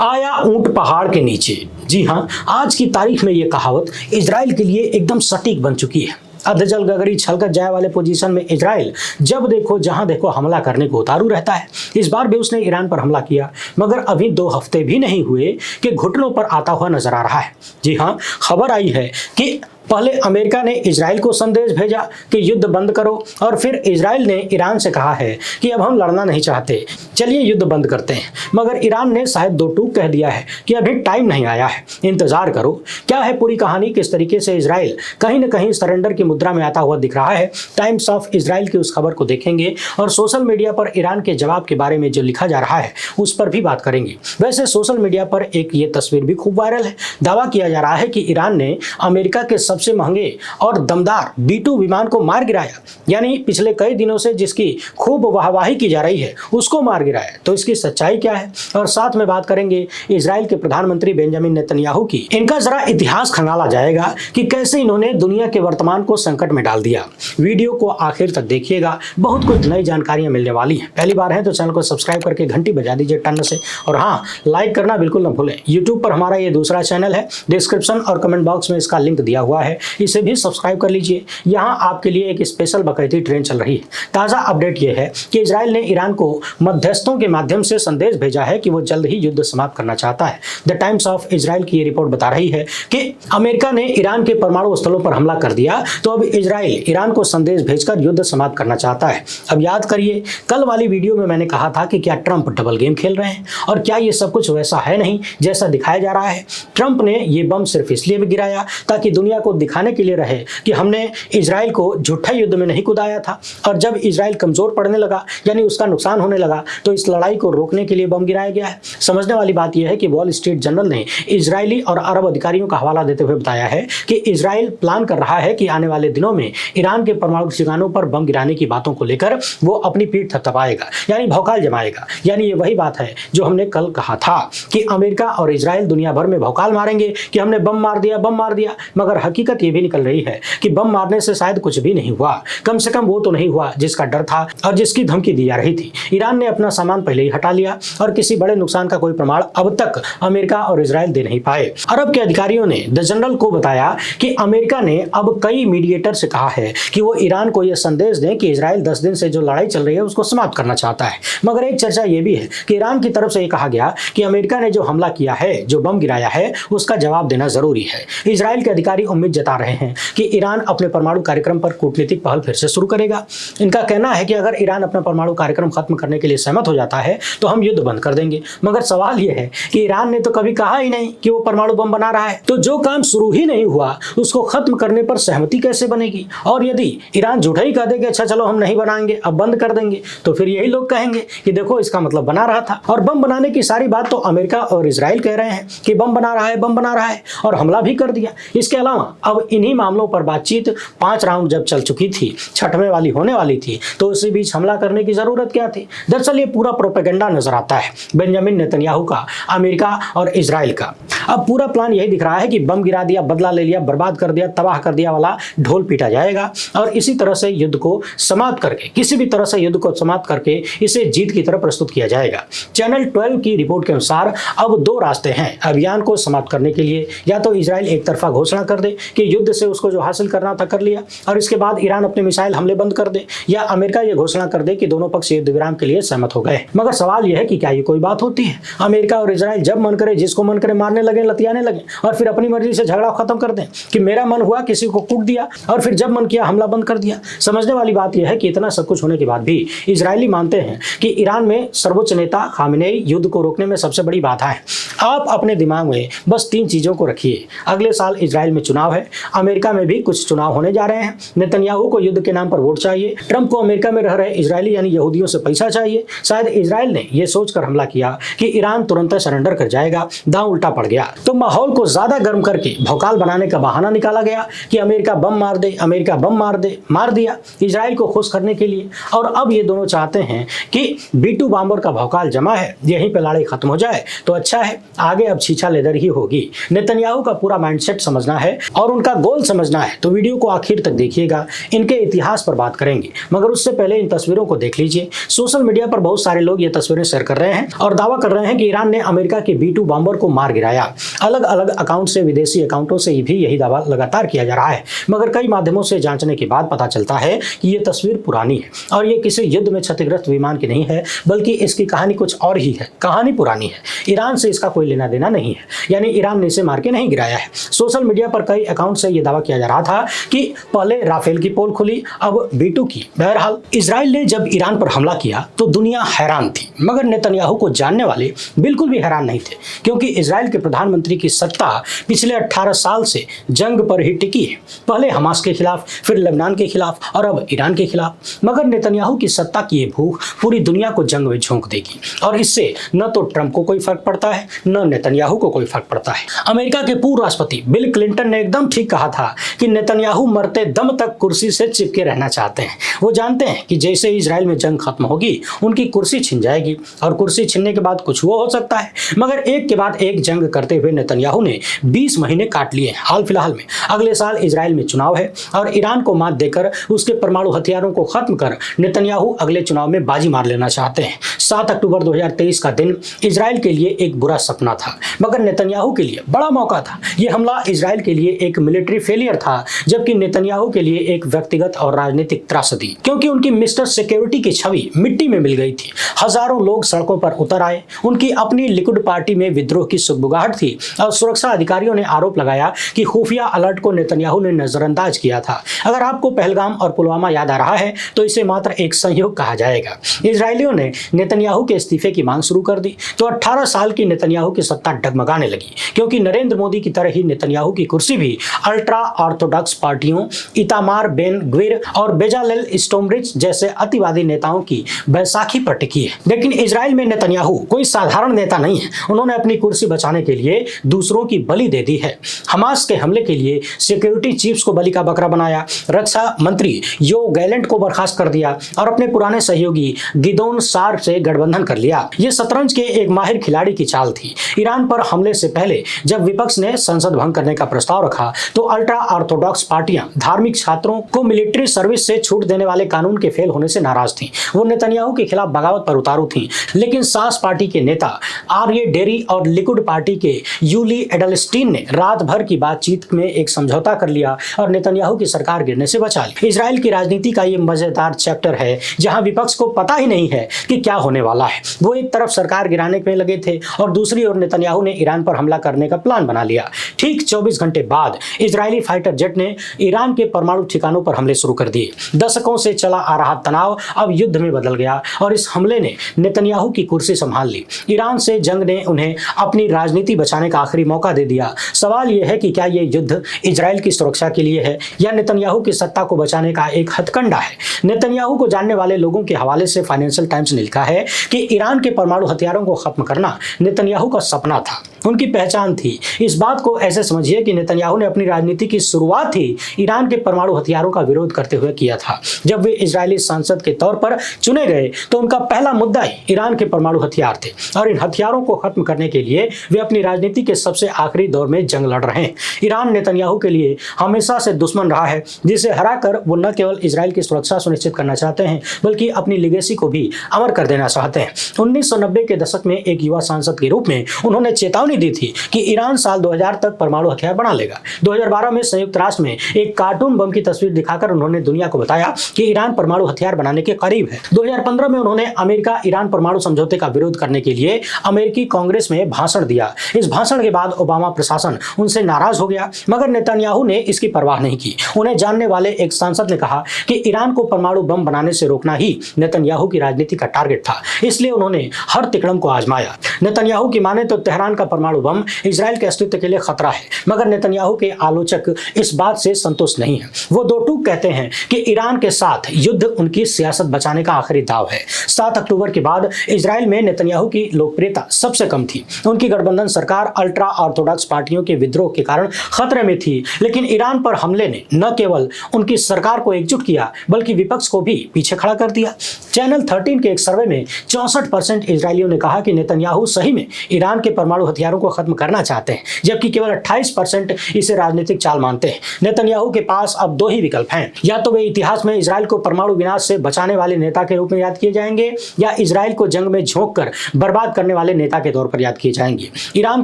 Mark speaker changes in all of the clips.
Speaker 1: आया ऊंट पहाड़ के नीचे। जी हाँ, आज की तारीख में ये कहावत इजराइल के लिए एकदम सटीक बन चुकी है। अधजल गगरी छलकत जाए वाले पोजीशन में इजराइल जब देखो जहां देखो हमला करने को उतारू रहता है। इस बार भी उसने ईरान पर हमला किया, मगर अभी 2 हफ्ते भी नहीं हुए कि घुटनों पर आता हुआ नजर आ रहा है। जी हाँ, खबर आई है कि पहले अमेरिका ने इजराइल को संदेश भेजा कि युद्ध बंद करो, और फिर इजराइल ने ईरान से कहा है कि अब हम लड़ना नहीं चाहते, चलिए युद्ध बंद करते हैं। मगर ईरान ने शायद 2 टूक कह दिया है कि अभी टाइम नहीं आया है, इंतजार करो। क्या है पूरी कहानी, किस तरीके से इजराइल कहीं न कहीं सरेंडर की मुद्रा में आता हुआ दिख रहा है। टाइम्स ऑफ इजराइल की उस खबर को देखेंगे और सोशल मीडिया पर ईरान के जवाब के बारे में जो लिखा जा रहा है उस पर भी बात करेंगे। वैसे सोशल मीडिया पर एक ये तस्वीर भी खूब वायरल है। दावा किया जा रहा है कि ईरान ने अमेरिका के सबसे महंगे और दमदार B-2 विमान को मार गिराया, यानी पिछले कई दिनों से जिसकी खूब वाहवाही की जा रही है उसको मार गिराया। तो इसकी सच्चाई क्या है, और साथ में बात करेंगे इजराइल के प्रधानमंत्री बेंजामिन नेतन्याहू की। इनका जरा इतिहास खंगाला जाएगा कि कैसे इन्होंने दुनिया के वर्तमान को संकट में डाल दिया। वीडियो को आखिर तक देखिएगा, बहुत कुछ नई जानकारियां मिलने वाली हैं। पहली बार है तो चैनल को सब्सक्राइब करके घंटी बजा दीजिए टन से, और हाँ, लाइक करना बिल्कुल न भूलें। यूट्यूब पर हमारा ये दूसरा चैनल है, डिस्क्रिप्शन और कमेंट बॉक्स में इसका लिंक दिया हुआ है, इसे भी सब्सक्राइब कर लीजिए। यहाँ आपके लिए एक स्पेशल बकैती ट्रेन चल रही है। ताज़ा अपडेट ये है कि इजराइल ने ईरान को मध्यस्थों के माध्यम से संदेश भेजा है कि वो जल्द ही युद्ध समाप्त करना चाहता है। द टाइम्स ऑफ इजराइल की ये रिपोर्ट बता रही है कि अमेरिका ने ईरान के परमाणु स्थलों पर हमला कर दिया, तो अब इजराइल ईरान को संदेश भेजकर युद्ध समाप्त करना चाहता है। अब याद करिए, कल वाली वीडियो में मैंने कहा था कि क्या ट्रंप डबल गेम खेल रहे हैं, और क्या ये सब कुछ वैसा है नहीं जैसा दिखाया जा रहा है। ट्रंप ने ये बम सिर्फ इसलिए भी गिराया ताकि दुनिया को दिखाने के लिए रहे कि हमने इजराइल को झूठा युद्ध में नहीं कुदाया था, और जब इजराइल कमजोर पड़ने लगा, यानी उसका नुकसान होने लगा, तो इस लड़ाई को रोकने के लिए बम गिराया गया है। समझने वाली बात यह है कि वॉल स्ट्रीट जर्नल ने इजरायली और अरब अधिकारियों का हवाला देते हुए बताया है कि इजराइल प्लान कर रहा है कि आने वाले दिनों में ईरान के परमाणु ठिकानों पर बम गिराने की बातों को लेकर वो अपनी पीठ थपथपाएगा, यानी भौकाल जमाएगा। यानी ये वही बात है जो हमने कल कहा था कि अमेरिका और इजराइल दुनिया भर में भौकाल मारेंगे कि हमने बम मार दिया, बम मार दिया। मगर हकीकत ये भी निकल रही है कि बम मारने से शायद कुछ भी नहीं हुआ, कम से कम वो तो नहीं हुआ जिसका डर था और जिसकी धमकी दी जा रही थी। ईरान ने अपना सामान पहले ही हटा लिया, और किसी बड़े नुकसान का कोई प्रमाण अब तक अमेरिका और इजराइल दे नहीं पाए। अरब के अधिकारियों ने द जनरल को बताया कि अमेरिका ने अब कई मीडिएटर से कहा है कि वो ईरान को यह संदेश दें कि इजराइल 10 दिन से जो लड़ाई चल रही है उसको समाप्त करना चाहता है। मगर एक चर्चा यह भी है कि ईरान की तरफ से यह कहा गया कि अमेरिका ने जो हमला किया है, जो बम गिराया है, उसका जवाब देना जरूरी है। इजराइल के अधिकारी उम्मीद जता रहे हैं कि ईरान अपने परमाणु कार्यक्रम पर कूटनीतिक पहल फिर से शुरू करेगा। इनका कहना है कि अगर ईरान अपना परमाणु कार्यक्रम खत्म करने के लिए सहमत हो जाता है तो हम युद्ध बंद कर देंगे। मगर सवाल यह है कि ईरान ने तो कभी कहा ही नहीं कि वो परमाणु बम बना रहा है, तो जो काम शुरू ही नहीं हुआ उसको खत्म करने पर सहमति कैसे बनेगी। और यदि ईरान झूठा ही कह दे कि अच्छा चलो हम नहीं बनाएंगे, अब बंद कर देंगे, तो फिर यही लोग कहेंगे कि देखो इसका मतलब बना रहा था। और बम बनाने की सारी बात तो अमेरिका और इजराइल कह रहे हैं कि बम बना रहा है, बम बना रहा है, और हमला भी कर दिया। इसके अलावा अब इन्हीं मामलों पर बातचीत 5 राउंड जब चल चुकी थी, 6वें वाली होने वाली थी, तो उसी बीच हमला करने की जरूरत क्या थी। दरअसल ये पूरा प्रोपेगेंडा नजर आता है बेंजामिन नेतन्याहू का, अमेरिका और इजराइल का। अब पूरा प्लान यही दिख रहा है कि बम गिरा दिया, बदला ले लिया, बर्बाद कर दिया, तबाह कर दिया वाला ढोल पीटा जाएगा, और इसी तरह से युद्ध को समाप्त करके, किसी भी तरह से युद्ध को समाप्त करके इसे जीत की तरह प्रस्तुत किया जाएगा। चैनल 12 की रिपोर्ट के अनुसार अब 2 रास्ते हैं अभियान को समाप्त करने के लिए। या तो इजराइल एक तरफा घोषणा कर दे कि युद्ध से उसको जो हासिल करना था कर लिया, और इसके बाद ईरान अपने मिसाइल हमले बंद कर दे, या अमेरिका ये घोषणा कर दे कि दोनों पक्ष युद्ध विराम के लिए सहमत हो गए। मगर सवाल यह है कि क्या ये कोई बात होती है। अमेरिका और इजराइल जब मन करे जिसको मन करे मारने लगे, लतियाने लगे, और फिर अपनी मर्जी से झगड़ा खत्म कर दें कि मेरा मन हुआ किसी को कूट दिया, और फिर जब मन किया हमला बंद कर दिया। समझने वाली बात यह है कि इतना सब कुछ होने के बाद भी इजरायली मानते हैं कि ईरान में सर्वोच्च नेता खामेनेई युद्ध को रोकने में सबसे बड़ी बाधा है। आप अपने दिमाग में बस 3 चीजों को रखिए। अगले साल इजराइल में चुनाव है, अमेरिका में भी कुछ चुनाव होने जा रहे हैं, नेतन्याहू को युद्ध के नाम पर वोट चाहिए, ट्रंप को अमेरिका में रह रहे इजरायली यानी यहूदियों से पैसा चाहिए। शायद इजराइल ने यह सोचकर हमला किया कि ईरान तुरंत सरेंडर कर जाएगा, दांव उल्टा पड़ गया, तो माहौल को ज्यादा गर्म करके भौकाल बनाने का बहाना निकाला गया कि अमेरिका बम मार दे, अमेरिका बम मार दे, मार दिया इजराइल को खुश करने के लिए। और अब ये दोनों चाहते हैं कि B-2 बॉम्बर का भौकाल जमा है, यहीं पे लड़ाई खत्म हो जाए तो अच्छा है, आगे अब छीछा लेदर ही होगी। नेतन्याहू का पूरा माइंडसेट समझना है और और उनका गोल समझना है तो वीडियो को आखिर तक देखिएगा। इनके इतिहास पर बात करेंगे, मगर उससे पहले इन तस्वीरों को देख लीजिए। सोशल मीडिया पर बहुत सारे लोग ये तस्वीरें शेयर कर रहे हैं और दावा कर रहे हैं कि ईरान ने अमेरिका के B-2 बॉम्बर को मार गिराया। अलग अलग अकाउंट से, विदेशी अकाउंटों से भी यही दावा लगातार किया जा रहा है, मगर कई माध्यमों से जांचने के बाद पता चलता है कि ये तस्वीर पुरानी है और ये किसी युद्ध में क्षतिग्रस्त विमान की नहीं है, बल्कि इसकी कहानी कुछ और ही है। कहानी पुरानी है, ईरान से इसका कोई लेना देना नहीं है, यानी ईरान ने इसे मार के नहीं गिराया है। सोशल मीडिया पर कई अकाउंट से यह दावा किया जा रहा था कि पहले राफेल की पोल खुली, अब B-2 की। बहरहाल इजराइल ने जब ईरान पर हमला किया तो दुनिया हैरान थी, मगर नेतन्याहू को जानने वाले बिल्कुल भी हैरान नहीं थे, क्योंकि इजराइल के प्रधानमंत्री की सत्ता पिछले 18 साल से जंग पर ही टिकी है। पहले हमास के खिलाफ, फिर लेबनान के खिलाफ और अब ईरान के खिलाफ। मगर नेतन्याहू की सत्ता की ये भूख पूरी दुनिया को जंग में झोंक देगी और इससे न तो ट्रंप को कोई फर्क पड़ता है, न नेतन्याहू को कोई फर्क पड़ता है। अमेरिका के पूर्व राष्ट्रपति बिल क्लिंटन ने एकदम ठीक कहा था कि नेतन्याहू मरते दम तक कुर्सी से चिपके रहना चाहते हैं। वो जानते हैं कि जैसे इजराइल में जंग खत्म होगी, उनकी कुर्सी छिन जाएगी और कुर्सी छिनने के बाद कुछ वो हो सकता है। मगर एक के बाद एक जंग करते हुए नेतन्याहू ने 20 महीने काट लिए। हाल फिलहाल में अगले साल इजराइल में चुनाव है और ईरान को मात देकर उसके परमाणु हथियारों को खत्म कर नेतन्याहू अगले चुनाव में बाजी मार लेना चाहते हैं। 7 अक्टूबर 2023 का दिन इजराइल के लिए एक बुरा सपना था, मगर नेतन्याहू के लिए बड़ा मौका था। यह हमला इजराइल के लिए एक मिलिट्री फेलियर था, जबकि नेतन्याहू के लिए एक व्यक्तिगत और राजनीतिक त्रासदी, क्योंकि उनकी मिस्टर सिक्योरिटी की छवि मिट्टी में मिल गई थी। हजारों लोग सड़कों पर उतर आए, उनकी अपनी लिकुड पार्टी में विद्रोह की सुगबुगाहट थी और सुरक्षा अधिकारियों ने आरोप लगाया कि खुफिया अलर्ट को नेतन्याहू ने नजरअंदाज किया था। अगर आपको पहलगाम और पुलवामा याद आ रहा है तो इसे मात्र एक संयोग कहा जाएगा। इजरायलियों ने नेतन्याहू के इस्तीफे की मांग शुरू कर दी तो 18 साल की नेतन्याहू की सत्ता डगमगाने लगी, क्योंकि नरेंद्र मोदी की तरह ही नेतन्याहू की कुर्सी भी अल्ट्रा ऑर्थोडॉक्स पार्टियों, इतामार बेन ग्विर और बेजालेल स्टोमरिच जैसे अतिवादी नेताओं की बैसाखी पर टिकी है। लेकिन इजराइल में नेतन्याहू कोई साधारण नेता नहीं है। उन्होंने अपनी कुर्सी बचाने के लिए दूसरों की बलि दे दी है। हमास के हमले के लिए सिक्योरिटी चीफ्स को बलि का बकरा बनाया, रक्षा मंत्री यो गैलेंट को बर्खास्त कर दिया और अपने पुराने सहयोगी गिदोन सार से गठबंधन कर लिया। ये शतरंज के एक माहिर खिलाड़ी की चाल थी। ईरान पर हमले से पहले जब विपक्ष ने संसद भंग करने का प्रस्ताव रखा तो अल्ट्रा ऑर्थोडॉक्स पार्टियां धार्मिक छात्रों को मिलिट्री सर्विस से छूट देने वाले कानून के फेल होने से नाराज थीं। वो नेतन्याहू के खिलाफ बगावत पर उतारू थीं। लेकिन सास पार्टी के नेता आर्ये डेरी और लिकुड पार्टी के यूली एडलस्टीन ने रात भर की बातचीत में एक समझौता कर लिया और नेतन्याहू की सरकार गिरने से बचा ली। इजराइल की राजनीति का ये मजेदार चैप्टर है जहां विपक्ष को पता ही नहीं है कि क्या होने वाला है। वो एक तरफ सरकार गिराने में लगे थे और दूसरी ओर नेतन्याहू ने ईरान पर हमला करने का प्लान बना लिया। ठीक 24 घंटे बाद इजरायली फाइटर जेट ने ईरान के परमाणु ठिकानों पर हमले शुरू कर दिए। दशकों से चला आ रहा तनाव अब युद्ध में बदल गया और इस हमले ने नेतन्याहू की कुर्सी संभाल ली। ईरान से जंग ने उन्हें अपनी राजनीति बचाने का आखिरी मौका दे दिया। सवाल यह है कि क्या यह युद्ध इजराइल की सुरक्षा के लिए है या नेतन्याहू की सत्ता को बचाने का एक हथकंडा है। नेतन्याहू को जानने वाले लोगों के हवाले से फाइनेंशियल टाइम्स ने लिखा है कि ईरान के परमाणु हथियारों को खत्म करना नेतन्याहू का सपना था, उनकी पहचान थी। इस बात को ऐसे समझिए कि नेतन्याहू ने अपनी राजनीति की शुरुआत ही ईरान के परमाणु हथियारों का विरोध करते हुए किया था। जब वे इजरायली सांसद के तौर पर चुने गए तो उनका पहला मुद्दा ही ईरान के परमाणु हथियार थे और इन हथियारों को खत्म करने के लिए वे अपनी राजनीति के सबसे आखिरी दौर में जंग लड़ रहे हैं। ईरान नेतन्याहू के लिए हमेशा से दुश्मन रहा है, जिसे हराकर वो न केवल इजराइल की सुरक्षा सुनिश्चित करना चाहते हैं बल्कि अपनी लेगेसी को भी अमर कर देना चाहते हैं। 1990 के दशक में एक युवा सांसद के रूप में उन्होंने चेतावनी दी थी कि ईरान साल 2000 तक परमाणु हथियार बना लेगा। 2012 में संयुक्त राष्ट्र में एक कार्टून बम की तस्वीर दिखाकर उन्होंने दुनिया को बताया कि ईरान परमाणु हथियार बनाने के करीब है। 2015 में उन्होंने अमेरिका ईरान परमाणु समझौते का विरोध करने के लिए अमेरिकी कांग्रेस में भाषण दिया। इस भाषण के बाद ओबामा प्रशासन उनसे नाराज हो गया, मगर नेतन्याहू ने इसकी परवाह नहीं की। उन्हें जानने वाले एक सांसद ने कहा कि ईरान को परमाणु बम बनाने से रोकना ही नेतन्याहू की राजनीति का टारगेट था, इसलिए उन्होंने हर तिकड़म को आजमाया। नेतन्याहू की माने तो तेहरान का परमाणु बम इजराइल के अस्तित्व के लिए खतरा है, मगर नेतन्याहू के आलोचक इस बात से संतुष्ट नहीं है। वो दो टूक कहते हैं कि ईरान के साथ युद्ध उनकी सियासत बचाने का आखिरी दाव है। 7 अक्टूबर के बाद इजराइल में नेतन्याहू की लोकप्रियता सबसे कम थी। उनकी गठबंधन सरकार अल्ट्रा ऑर्थोडॉक्स पार्टियों के विद्रोह के कारण खतरे में थी, लेकिन ईरान पर हमले ने न केवल उनकी सरकार को एकजुट किया बल्कि विपक्ष को भी पीछे खड़ा कर दिया। चैनल 13 के एक सर्वे में 64% इजरायलियों ने कहा कि नेतन्याहू सही में ईरान के परमाणु हथियारों हथियारों को खत्म करना चाहते हैं, जबकि केवल 28% इसे राजनीतिक चाल मानते हैं। नेतन्याहू के पास अब दो ही विकल्प हैं, या तो वे इतिहास में इजराइल को परमाणु विनाश से बचाने वाले नेता के रूप में याद किए जाएंगे, या इजराइल को जंग में झोंक कर बर्बाद करने वाले नेता के तौर पर याद किए जाएंगे। ईरान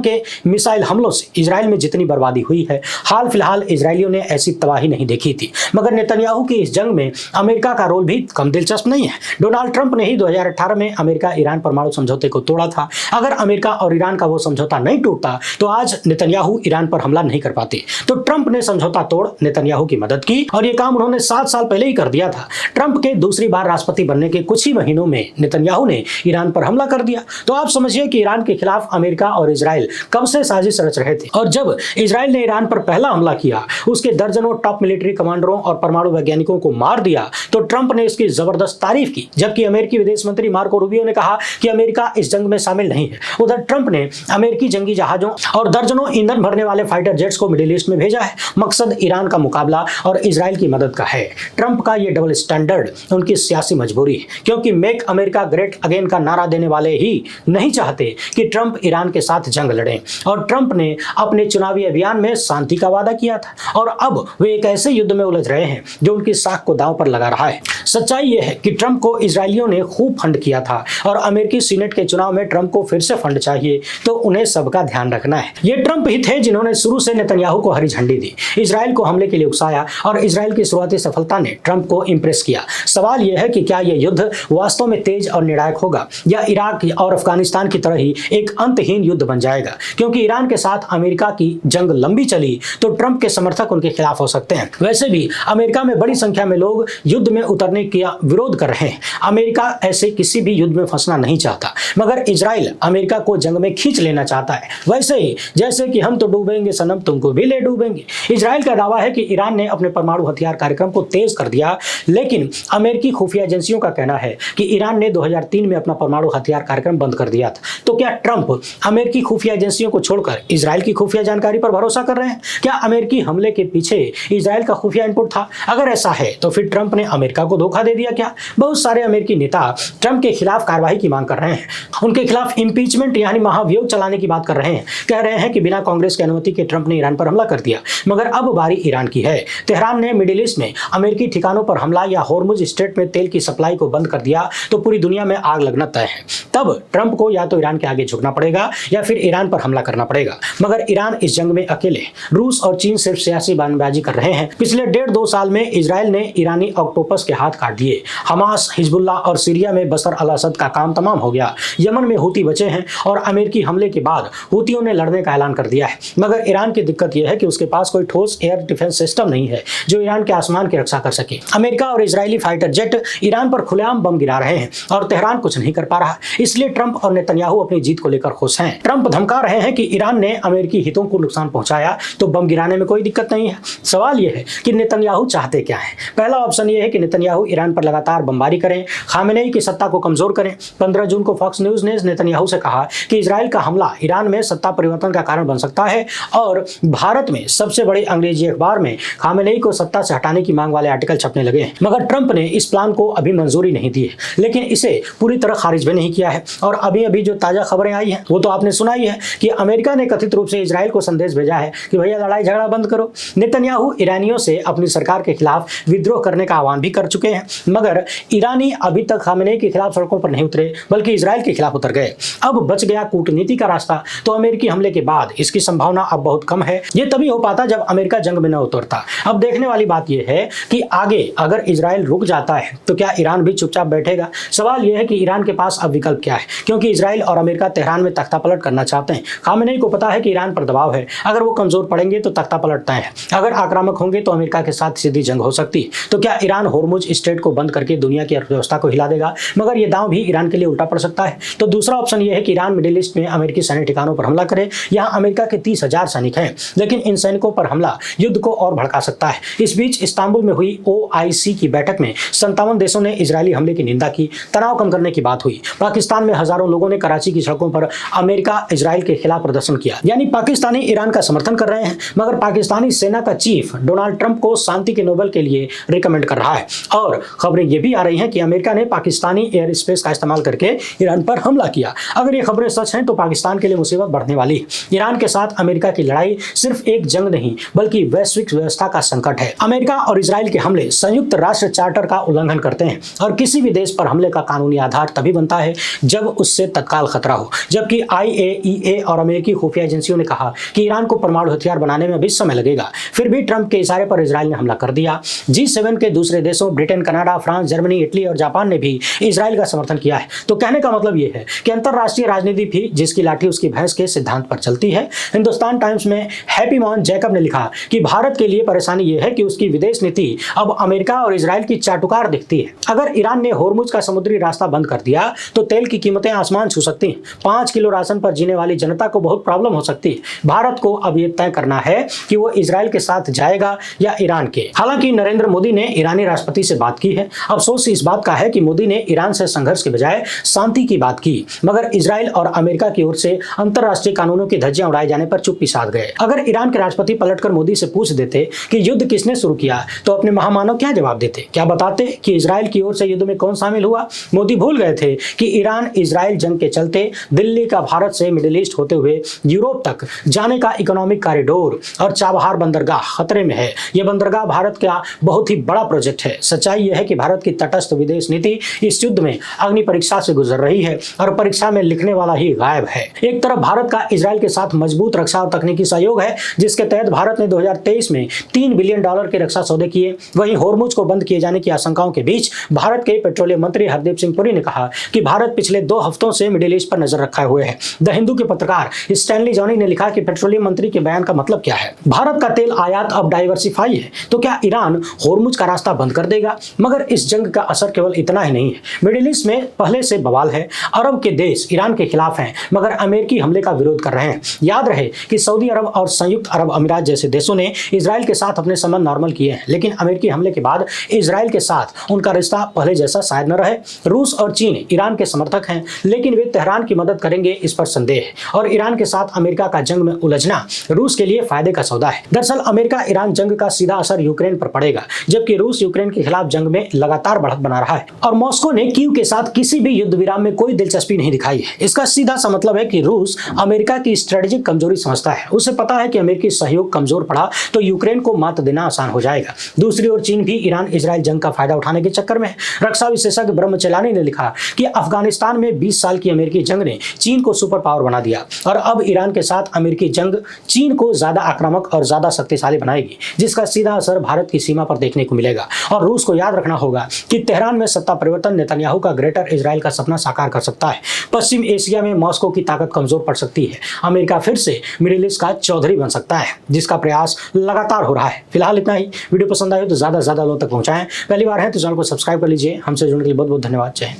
Speaker 1: के मिसाइल हमलों से इजराइल में जितनी बर्बादी हुई है, हाल फिलहाल इजरायलियों ने ऐसी तबाही नहीं देखी थी। मगर नेतन्याहू की इस जंग में अमेरिका का रोल भी कम दिलचस्प नहीं है। डोनाल्ड ट्रंप ने ही 2018 में अमेरिका ईरान परमाणु समझौते को तोड़ा था। अगर अमेरिका और ईरान का वो समझौता नहीं टूटता तो आज नेतन्याहू ईरान पर हमला नहीं कर पाते। तो ट्रंप ने समझौता तोड़ नेतन्याहू की मदद की, और ये काम उन्होंने 7 साल पहले ही कर दिया था। ट्रंप के दूसरी बार राष्ट्रपति बनने के कुछ ही महीनों में नेतन्याहू ने ईरान पर हमला कर दिया। तो आप समझिए कि ईरान के खिलाफ अमेरिका और इजराइल कब से साजिश रच रहे थे। और जब इजराइल ने ईरान पर पहला हमला किया, उसके दर्जनों टॉप मिलिट्री कमांडरों और परमाणु वैज्ञानिकों को मार दिया, तो ट्रंप ने इसकी जबरदस्त तारीफ की, जबकि अमेरिकी विदेश मंत्री मार्को रूबियो ने कहा कि अमेरिका इस जंग में शामिल नहीं है। उधर ट्रंप ने अमेरिकी जंगी जहाजों और दर्जनों ईंधन भरने वाले फाइटर जेट्स को मिडिल ईस्ट में भेजा है। मकसद ईरान का मुकाबला और इजराइल की मदद का है। ट्रंप का ये डबल स्टैंडर्ड उनकी सियासी मजबूरी है, क्योंकि मेक अमेरिका ग्रेट अगेन का नारा देने वाले ही नहीं चाहते कि ट्रंप ईरान के साथ जंग लड़ें। और ट्रंप ने अपने चुनावी अभियान में शांति का वादा किया था, और अब वे एक ऐसे युद्ध में उलझ रहे हैं जो उनकी साख को दांव पर लगा रहा है। सच्चाई यह है कि ट्रंप को इजरायलियों ने खूब फंड किया था, और अमेरिकी सीनेट के चुनाव में ट्रंप को फिर से फंड चाहिए, तो उन्हें सबका ध्यान रखना है। ये ट्रंप ही थे जिन्होंने शुरू से नेतन्याहू को हरी झंडी दी, इजराइल को हमले के लिए उकसाया, और इजराइल की शुरुआती सफलता ने ट्रंप को इंप्रेस किया। सवाल यह है कि क्या यह युद्ध वास्तव में तेज और निर्णायक होगा, या इराक और अफगानिस्तान की तरह ही एक अंतहीन युद्ध बन जाएगा। क्योंकि ईरान के साथ अमेरिका की जंग लंबी चली तो ट्रंप के समर्थक उनके खिलाफ हो सकते हैं। वैसे भी अमेरिका में बड़ी संख्या में लोग युद्ध में उतरने का विरोध कर रहे हैं। अमेरिका ऐसे किसी भी युद्ध में फंसना नहीं चाहता, मगर इजराइल अमेरिका को जंग में खींच लेना चाहता है। वैसे ही जैसे कि हम तो डूबेंगे सनम, तुमको भी ले डूबेंगे। इजराइल का दावा है कि ईरान ने अपने परमाणु हथियार कार्यक्रम को तेज कर दिया, लेकिन अमेरिकी खुफिया एजेंसियों का कहना है कि ईरान ने 2003 में अपना परमाणु हथियार कार्यक्रम बंद कर दिया था। तो क्या ट्रंप अमेरिकी खुफिया एजेंसियों को छोड़कर इजराइल की खुफिया जानकारी पर भरोसा कर रहे हैं? क्या अमेरिकी हमले के पीछे इजराइल का खुफिया इनपुट था? अगर ऐसा है तो फिर ट्रंप ने अमेरिका को धोखा दे दिया क्या? बहुत सारे अमेरिकी नेता ट्रंप के खिलाफ कार्रवाई की मांग कर रहे हैं, उनके खिलाफ इंपीचमेंट यानी महाभियोग चलाने की बात कर रहे हैं। कह रहे हैं कि बिना कांग्रेस की अनुमति के ट्रंप ने ईरान पर हमला कर दिया, मगर अब बारी ईरान की है। तेहरान ने मिडिल ईस्ट में अमेरिकी ठिकानों पर हमला या हॉर्मुज स्ट्रेट में तेल की सप्लाई को बंद कर दिया तो पूरी दुनिया में आग लगना तय है। तब ट्रंप को या तो ईरान के आगे झुकना पड़ेगा या फिर ईरान पर हमला करना पड़ेगा। मगर ईरान इस जंग में अकेले, रूस और चीन सिर्फ सियासी बयानबाजी कर रहे हैं। पिछले 1.5-2 साल में इजराइल ने ईरानी ऑक्टोपस के हाथ काट दिए। हमास, हिजबुल्लाह और सीरिया में बशर अल असद का काम तमाम हो गया। यमन में हूती बचे हैं, और अमेरिकी हमले के बाद हूतियों ने लड़ने का ऐलान कर दिया है। मगर ईरान की दिक्कत यह है कि उसके पास कोई ठोस एयर डिफेंस सिस्टम नहीं है जो ईरान के आसमान की रक्षा कर सके। अमेरिका और इजरायली फाइटर जेट ईरान पर खुलेआम बम गिरा रहे हैं, और तेहरान कुछ नहीं कर पा रहा। इसलिए ट्रंप और नेतन्याहू अपनी जीत को लेकर खुश हैं। ट्रंप धमका रहे हैं कि ईरान ने अमेरिकी हितों को नुकसान पहुंचाया तो बम गिराने में कोई दिक्कत नहीं है। सवाल यह है कि नेतन्याहू चाहते क्या है? पहला ऑप्शन यह है कि नेतन्याहू ईरान पर लगातार बमबारी करें, खामेनेई की सत्ता को कमजोर करें। 15 जून को फॉक्स न्यूज ने नेतन्याहू से कहा कि इजराइल का हमला ईरान में सत्ता परिवर्तन का कारण बन सकता है, और भारत में सबसे बड़े अंग्रेजी अखबार में खामेनेई को सत्ता से हटाने की मांग वाले आर्टिकल छपने लगे हैं। मगर ट्रंप ने इस प्लान को अभी मंजूरी नहीं दी है, लेकिन इसे पूरी तरह खारिज भी नहीं किया है। और अभी जो ताजा खबरें आई हैं वो तो आपने सुना ही है कि अमेरिका ने कथित रूप से इजराइल को संदेश भेजा है कि भैया लड़ाई झगड़ा बंद करो। नेतन्याहू ईरानियों से अपनी सरकार के खिलाफ विद्रोह करने का आह्वान भी कर चुके हैं, मगर ईरानी अभी तक खामेनेई के खिलाफ सड़कों पर नहीं उतरे, बल्कि इजराइल के खिलाफ उतर गए। अब बच गया कूटनीति का रास्ता, तो अमेरिकी हमले के बाद इसकी संभावना अब बहुत कम है। ये तभी हो पाता जब अमेरिका जंग में न उतरता। अब देखने वाली बात यह है कि आगे अगर इजराइल रुक जाता है तो क्या ईरान भी चुपचाप बैठेगा? सवाल यह है कि ईरान के पास अब विकल्प क्या है, क्योंकि इजराइल और अमेरिका तेहरान में तख्तापलट करना चाहते हैं। खामेनेई को पता है कि ईरान पर दबाव है, अगर वो कमजोर पड़ेंगे तो तख्तापलट तय है। अगर आक्रामक होंगे तो अमेरिका के साथ सीधी जंग हो सकती है। तो क्या ईरान हॉर्मुज स्ट्रेट को बंद करके दुनिया की अर्थव्यवस्था को हिला देगा? मगर यह दांव भी ईरान के लिए उल्टा पड़ सकता है। तो दूसरा ऑप्शन यह है कि ईरान मिडिल ईस्ट में अमेरिकी सैन्य ठिकानों पर हमला करे। यहाँ अमेरिका के 30,000 सैनिक हैं, लेकिन इन सैनिकों पर हमला युद्ध को और भड़का सकता है। इस बीच इस्तांबुल में हुई OIC की बैठक में 57 देशों ने इजरायली हमले की निंदा की। तनाव कम करने की बात हुई। पाकिस्तान में हजारों लोगों ने कराची की सड़कों पर अमेरिका इजराइल के खिलाफ प्रदर्शन किया। यानी पाकिस्तानी ईरान का समर्थन कर रहे हैं, मगर पाकिस्तानी सेना का चीफ डोनाल्ड ट्रंप को शांति के नोबेल के लिए रिकमेंड कर रहा है। और खबरें ये भी आ रही हैं कि अमेरिका ने पाकिस्तानी एयर स्पेस का इस्तेमाल करके ईरान पर हमला किया। अगर ये खबरें सच हैं तो पाकिस्तान के लिए मुसीबत बढ़ने वाली है। ईरान के साथ अमेरिका की लड़ाई सिर्फ एक जंग नहीं बल्कि वैश्विक व्यवस्था का संकट है। अमेरिका और इजराइल के हमले संयुक्त राष्ट्र चार्टर का उल्लंघन करते हैं और किसी भी देश पर हमले का कानूनी आधार तभी बनता है जब उससे तत्काल खतरा हो। जबकि IAEA और अमेरिकी खुफिया एजेंसियों ने कहा कि ईरान को परमाणु हथियार बनाने में अभी समय लगेगा, फिर भी ट्रंप के इशारे पर इजराइल ने हमला कर दिया। G7 के दूसरे देशों Britain, Canada, France, Germany, Italy और जापान ने भी इजराइल का समर्थन किया है। तो कहने का मतलब यह है कि अंतरराष्ट्रीय राजनीति भी जिसकी लाठी उसकी भैंस के सिद्धांत पर चलती है। हिंदुस्तान टाइम्स में हैप्पी मोहन जैकब ने लिखा कि भारत के लिए परेशानी यह है कि उसकी विदेश नीति अब अमेरिका और इजराइल की चाटुकार दिखती है। अगर ईरान ने होर्मुज का समुद्री रास्ता बंद कर दिया तो तेल की कीमतें आसमान छू सकती हैं। 5 किलो राशन पर जीने वाली जनता को बहुत प्रॉब्लम हो सकती है। भारत को अब यह तय करना है कि वो इजराइल के साथ जाएगा या ईरान के। हालांकि नरेंद्र मोदी ने ईरानी राष्ट्रपति से बात की है। अफसोस इस बात का है कि मोदी ने ईरान से संघर्ष के बजाय शांति की बात की, मगर इजराइल और अमेरिका की ओर से अंतरराष्ट्रीय कानूनों की धज्जियां उड़ाए जाने पर चुप्पी साध गए। अगर ईरान के राष्ट्रपति पलटकर मोदी से पूछ देते कि युद्ध किसने शुरू किया तो अपने महामानव क्या जवाब देते? क्या बताते कि इजराइल की ओर से युद्ध में कौन शामिल हुआ? मोदी भूल गए थे कि ईरान इजराइल जंग के चलते दिल्ली का भारत से मिडिल ईस्ट होते हुए यूरोप तक जाने का इकोनॉमिक कॉरिडोर और चाबहार बंदरगाह खतरे में है। यह बंदरगाह भारत का बहुत ही बड़ा प्रोजेक्ट है। सच्चाई यह है कि भारत की तटस्थ विदेश नीति इस युद्ध में अग्नि परीक्षा से गुजर रही है और परीक्षा में लिखने वाला ही गायब है। एक तरफ भारत का इजराइल के साथ मजबूत रक्षा और तकनीकी सहयोग है, जिसके तहत भारत ने 2023 में $3 बिलियन के रक्षा सौदे किए। वहीं होर्मुज को बंद किए जाने की आशंकाओं के बीच भारत के पेट्रोलियम मंत्री हरदीप सिंह पुरी ने कहा कि भारत पिछले 2 हफ्तों से मिडिल ईस्ट पर नजर रखे हुए है। द हिंदू के पत्रकार स्टैनली जॉनी ने लिखा कि पेट्रोलियम मंत्री के बयान का मतलब क्या है? भारत का तेल आयात अब डाइवर्सिफाई है, तो क्या ईरान होर्मुज का रास्ता बंद कर देगा? मगर इस जंग का असर केवल इतना ही नहीं है। मिडिल ईस्ट में पहले से बवाल है। अरब के देश ईरान के खिलाफ हैं, मगर अमेरिकी हमले का विरोध कर रहे हैं। याद रहे कि सऊदी अरब और संयुक्त अरब अमीरात जैसे देशों ने इजराइल के साथ अपने संबंध नॉर्मल किए हैं, लेकिन अमेरिकी हमले के बाद इजराइल के साथ उनका रिश्ता पहले जैसा शायद न रहे। रूस और चीन ईरान के समर्थक हैं, लेकिन वे तेहरान की मदद करेंगे इस पर संदेह है। और ईरान के साथ अमेरिका का जंग में उलझना रूस के लिए फायदे का सौदा है। दरअसल अमेरिका ईरान जंग का सीधा असर यूक्रेन पर पड़ेगा, जबकि रूस यूक्रेन के खिलाफ जंग में लगातार बढ़त बना रहा है और मॉस्को ने कीव के साथ किसी भी युद्ध विराम में कोई दिलचस्पी नहीं दिखाई है। इसका सीधा सा मतलब है कि रूस अमेरिका की स्ट्रेटेजिक कमजोरी समझता है। उसे पता है कि अमेरिकी सहयोग कमजोर पड़ा तो यूक्रेन को मात देना आसान हो जाएगा। दूसरी ओर चीन भी ईरान इजराइल जंग का फायदा उठाने के चक्कर में है। रक्षा विशेषज्ञ ब्रह्मचलानी ने लिखा कि अफगानिस्तान में 20 साल की अमेरिकी जंग ने चीन को सुपर पावर बना दिया और अब ईरान के साथ अमेरिकी जंग चीन को ज्यादा आक्रामक और ज्यादा शक्तिशाली बनाएगी, जिसका सीधा असर भारत की सीमा पर देखने को मिलेगा। और रूस को याद रखना होगा कि तेहरान में सत्ता परिवर्तन नेतन्याहू का ग्रेटर इजराइल का सपना साकार कर सकता है। पश्चिम एशिया में मॉस्को की ताकत कमजोर पड़ सकती है। अमेरिका फिर से मिडिल ईस्ट का चौधरी बन सकता है, जिसका प्रयास लगातार हो रहा है। फिलहाल इतना ही। वीडियो पसंद आए तो ज्यादा से ज्यादा लोगों तक पहुंचाएं। पहली बार है तो चैनल को सब्सक्राइब कर लीजिए। हमसे जुड़ने के लिए बहुत बहुत धन्यवाद। जय हिंद।